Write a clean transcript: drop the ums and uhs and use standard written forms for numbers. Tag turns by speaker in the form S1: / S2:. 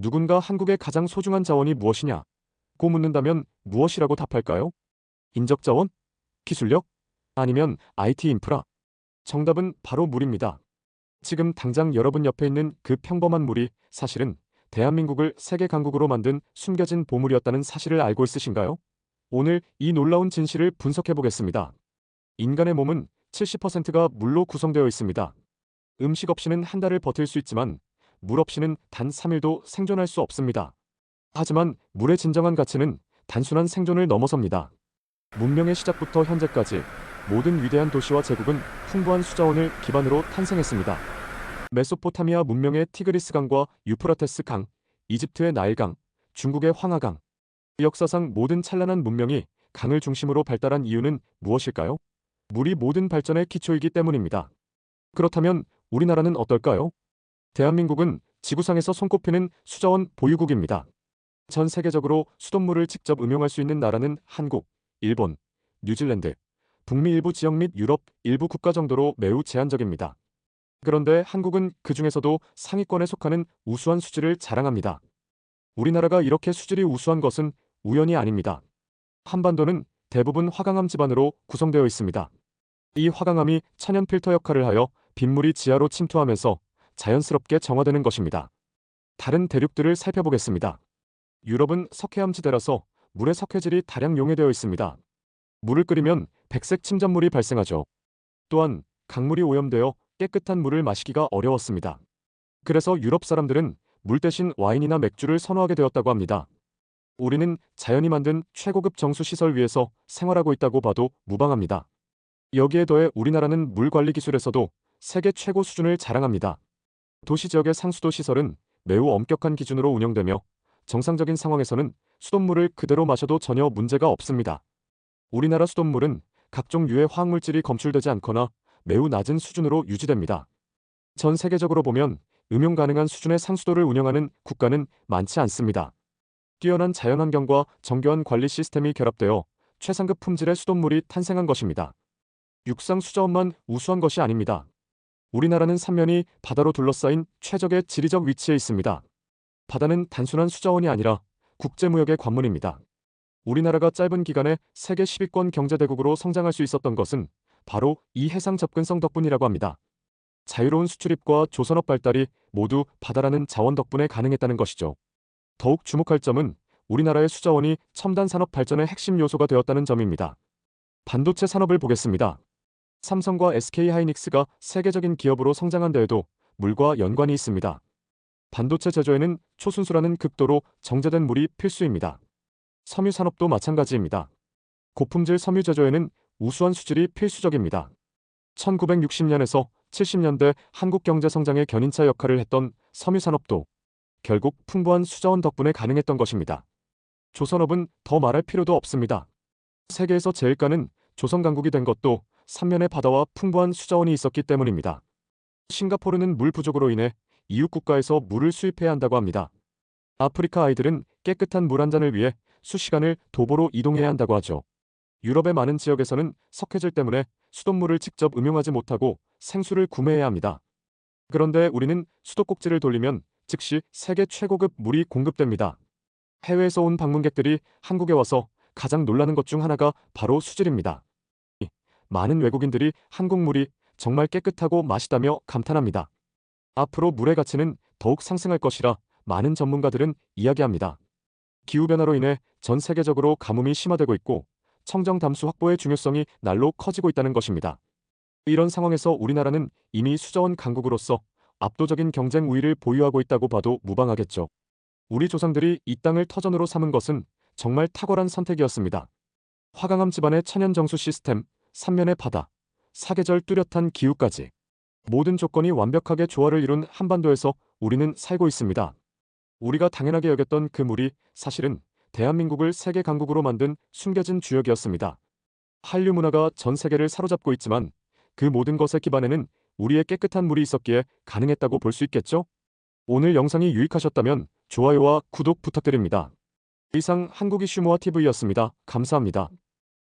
S1: 누군가 한국의 가장 소중한 자원이 무엇이냐? 고 묻는다면 무엇이라고 답할까요? 인적 자원? 기술력? 아니면 IT 인프라? 정답은 바로 물입니다. 지금 당장 여러분 옆에 있는 그 평범한 물이 사실은 대한민국을 세계 강국으로 만든 숨겨진 보물이었다는 사실을 알고 있으신가요? 오늘 이 놀라운 진실을 분석해 보겠습니다. 인간의 몸은 70%가 물로 구성되어 있습니다. 음식 없이는 한 달을 버틸 수 있지만 물 없이는 단 3일도 생존할 수 없습니다. 하지만 물의 진정한 가치는 단순한 생존을 넘어섭니다. 문명의 시작부터 현재까지 모든 위대한 도시와 제국은 풍부한 수자원을 기반으로 탄생했습니다. 메소포타미아 문명의 티그리스 강과 유프라테스 강, 이집트의 나일강, 중국의 황하강. 역사상 모든 찬란한 문명이 강을 중심으로 발달한 이유는 무엇일까요? 물이 모든 발전의 기초이기 때문입니다. 그렇다면 우리나라는 어떨까요? 대한민국은 지구상에서 손꼽히는 수자원 보유국입니다. 전 세계적으로 수돗물을 직접 음용할 수 있는 나라는 한국, 일본, 뉴질랜드, 북미 일부 지역 및 유럽 일부 국가 정도로 매우 제한적입니다. 그런데 한국은 그 중에서도 상위권에 속하는 우수한 수질을 자랑합니다. 우리나라가 이렇게 수질이 우수한 것은 우연이 아닙니다. 한반도는 대부분 화강암 지반으로 구성되어 있습니다. 이 화강암이 천연 필터 역할을 하여 빗물이 지하로 침투하면서 자연스럽게 정화되는 것입니다. 다른 대륙들을 살펴보겠습니다. 유럽은 석회암 지대라서 물의 석회질이 다량 용해되어 있습니다. 물을 끓이면 백색 침전물이 발생하죠. 또한 강물이 오염되어 깨끗한 물을 마시기가 어려웠습니다. 그래서 유럽 사람들은 물 대신 와인이나 맥주를 선호하게 되었다고 합니다. 우리는 자연이 만든 최고급 정수시설 위에서 생활하고 있다고 봐도 무방합니다. 여기에 더해 우리나라는 물 관리 기술에서도 세계 최고 수준을 자랑합니다. 도시 지역의 상수도 시설은 매우 엄격한 기준으로 운영되며 정상적인 상황에서는 수돗물을 그대로 마셔도 전혀 문제가 없습니다. 우리나라 수돗물은 각종 유해 화학물질이 검출되지 않거나 매우 낮은 수준으로 유지됩니다. 전 세계적으로 보면 음용 가능한 수준의 상수도를 운영하는 국가는 많지 않습니다. 뛰어난 자연환경과 정교한 관리 시스템이 결합되어 최상급 품질의 수돗물이 탄생한 것입니다. 육상 수자원만 우수한 것이 아닙니다. 우리나라는 삼면이 바다로 둘러싸인 최적의 지리적 위치에 있습니다. 바다는 단순한 수자원이 아니라 국제무역의 관문입니다. 우리나라가 짧은 기간에 세계 10위권 경제대국으로 성장할 수 있었던 것은 바로 이 해상 접근성 덕분이라고 합니다. 자유로운 수출입과 조선업 발달이 모두 바다라는 자원 덕분에 가능했다는 것이죠. 더욱 주목할 점은 우리나라의 수자원이 첨단 산업 발전의 핵심 요소가 되었다는 점입니다. 반도체 산업을 보겠습니다. 삼성과 SK하이닉스가 세계적인 기업으로 성장한 데에도 물과 연관이 있습니다. 반도체 제조에는 초순수라는 극도로 정제된 물이 필수입니다. 섬유 산업도 마찬가지입니다. 고품질 섬유 제조에는 우수한 수질이 필수적입니다. 1960년에서 70년대 한국 경제 성장의 견인차 역할을 했던 섬유 산업도 결국 풍부한 수자원 덕분에 가능했던 것입니다. 조선업은 더 말할 필요도 없습니다. 세계에서 제일가는 조선 강국이 된 것도 삼면의 바다와 풍부한 수자원이 있었기 때문입니다. 싱가포르는 물 부족으로 인해 이웃 국가에서 물을 수입해야 한다고 합니다. 아프리카 아이들은 깨끗한 물 한 잔을 위해 수시간을 도보로 이동해야 한다고 하죠. 유럽의 많은 지역에서는 석회질 때문에 수돗물을 직접 음용하지 못하고 생수를 구매해야 합니다. 그런데 우리는 수도꼭지를 돌리면 즉시 세계 최고급 물이 공급됩니다. 해외에서 온 방문객들이 한국에 와서 가장 놀라는 것 중 하나가 바로 수질입니다. 많은 외국인들이 한국 물이 정말 깨끗하고 맛있다며 감탄합니다. 앞으로 물의 가치는 더욱 상승할 것이라 많은 전문가들은 이야기합니다. 기후변화로 인해 전 세계적으로 가뭄이 심화되고 있고 청정 담수 확보의 중요성이 날로 커지고 있다는 것입니다. 이런 상황에서 우리나라는 이미 수자원 강국으로서 압도적인 경쟁 우위를 보유하고 있다고 봐도 무방하겠죠. 우리 조상들이 이 땅을 터전으로 삼은 것은 정말 탁월한 선택이었습니다. 화강암 지반의 천연 정수 시스템, 삼면의 바다, 사계절 뚜렷한 기후까지 모든 조건이 완벽하게 조화를 이룬 한반도에서 우리는 살고 있습니다. 우리가 당연하게 여겼던 그 물이 사실은 대한민국을 세계 강국으로 만든 숨겨진 주역이었습니다. 한류 문화가 전 세계를 사로잡고 있지만 그 모든 것의 기반에는 우리의 깨끗한 물이 있었기에 가능했다고 볼 수 있겠죠? 오늘 영상이 유익하셨다면 좋아요와 구독 부탁드립니다. 이상 한국 이슈모아 TV였습니다. 감사합니다.